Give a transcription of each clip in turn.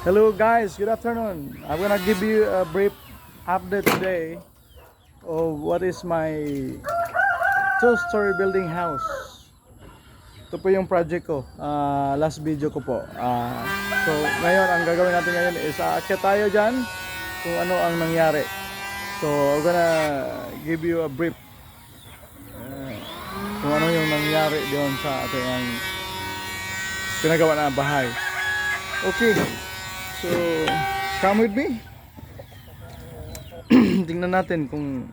Hello guys, good afternoon. I'm gonna give you a brief update today of what is my two-story building house. Ito po yung project ko, last video ko po. So ngayon, ang gagawin natin ngayon is aakyat tayo dyan kung ano ang nangyari. So I'm gonna give you a brief kung ano yung nangyari doon sa ating pinagawa na bahay. Okay. So, come with me. Tingnan natin kung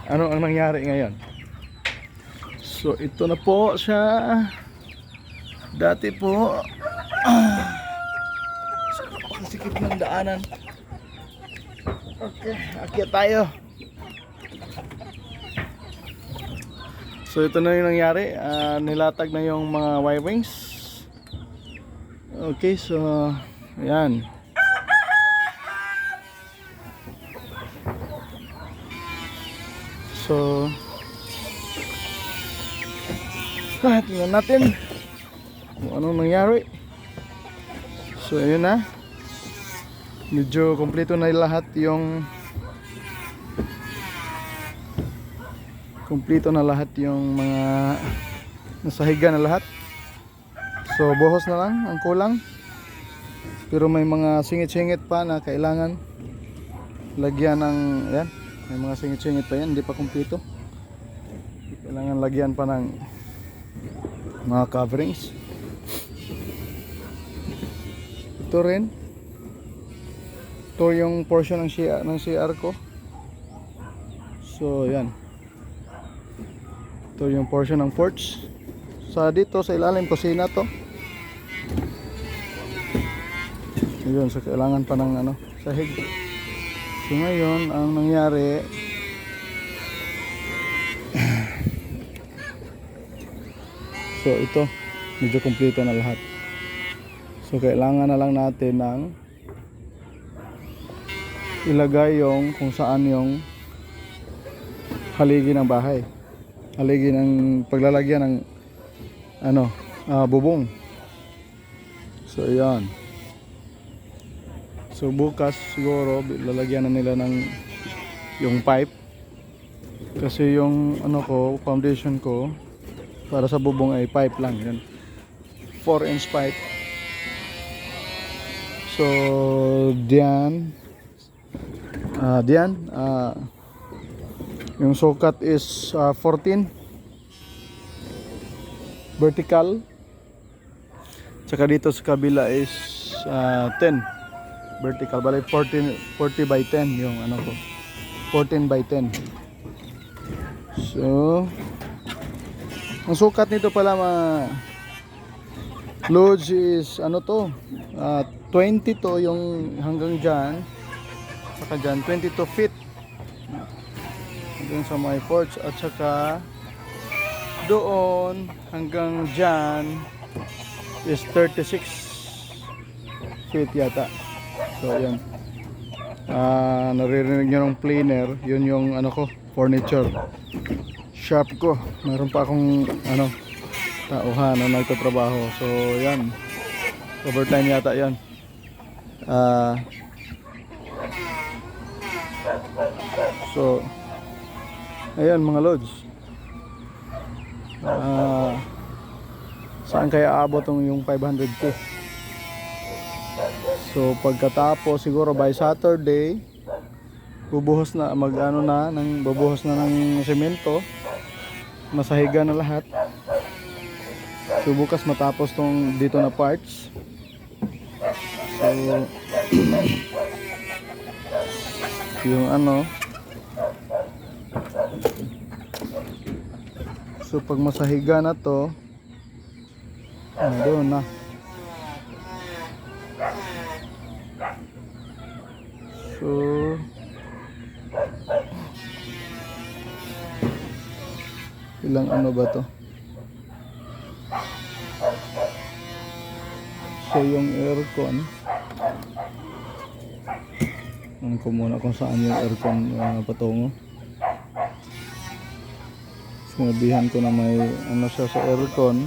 ano ang nangyari ngayon. So, ito na po siya. Dati po. Sikip ng daanan. Okay, akyat tayo. So, ito na yung nangyari. Nilatag na yung mga wirings. Okay, so ayan. So tingnan natin kung anong nangyari. So ayun na. Medyo kompleto na lahat yung mga nasahiga na lahat. So buhos na lang ang kulang. Pero may mga singit-singit pa na kailangan lagyan ng yan. May mga singit-singit pa yan, hindi pa kumpleto. Kailangan lagyan pa ng mga coverings. Ito rin. Ito yung portion ng CR ko. So yan. Ito yung portion ng porch. Dito sa ilalim kusina to. Yun, so kailangan pa ng sahig. So ngayon ang nangyari, so ito medyo kumpleto na lahat. So kailangan na lang natin ng ilagay yung kung saan yung haligi ng bahay, haligi ng paglalagyan ng bubong. So ayan. So bukas siguro lalagyan na nila ng yung pipe. Kasi yung foundation ko para sa bubong ay pipe lang yan. 4-inch pipe. So diyan yung sukat is 14 vertical. Tsaka dito sa kabila is 10 vertical. Bali 40 by 10 yung ko, 14 by 10. So ang sukat nito pala loads is 20 to yung hanggang dyan, saka dyan 22 feet hanggang sa my porch, at saka doon hanggang dyan is 36 feet yata. So ayan, naririnig nyo ng planer, yun yung furniture shop ko. Meron pa akong tauhan na nagtatrabaho. So yan, overtime yata yan. So ayan mga lods, saan kaya aabot yung 500k? So pagkatapos siguro by Saturday bubuhos na bubuhos na ng semento, masahiga na lahat. So bukas matapos tong dito na parts. So yung so pag masahiga na to, doon na. So ilang ba to? So yung aircon, ko muna kung saan yung aircon patungo. Sinabihan ko na may siya sa aircon.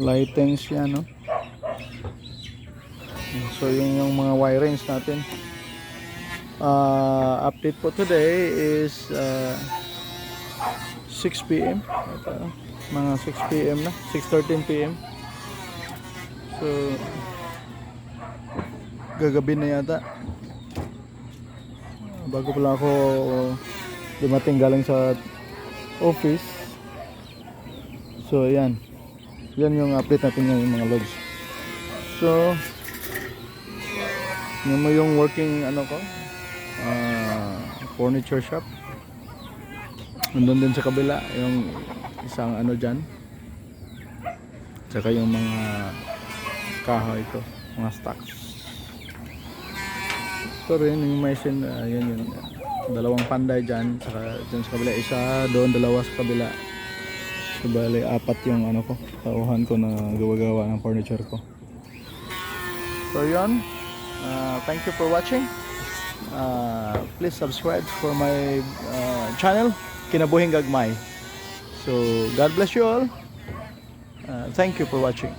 lightings yan, no? So yun yung mga wirings natin. Update po today is 6 p.m. Mga 6 p.m. na, 6:13 p.m. So gagabi na yata. Bago pala ako dumating galing sa office. So yan. Yan yung update natin ngayon mga lods. So yun mo yung working ano ko, furniture shop. Nandun din sa kabila yung isang ano dyan. Tsaka yung mga kahoy ko, mga stocks. Ito rin yung machine, yun yung dalawang panday dyan. Tsaka dyan sa kabila isa, doon dalawa sa kabila. So bali apat yung ano ko, tauhan ko na gawa-gawa ng furniture ko. So yun, thank you for watching. Please subscribe for my channel, Kinabuhing Gagmay. So God bless you all. Thank you for watching.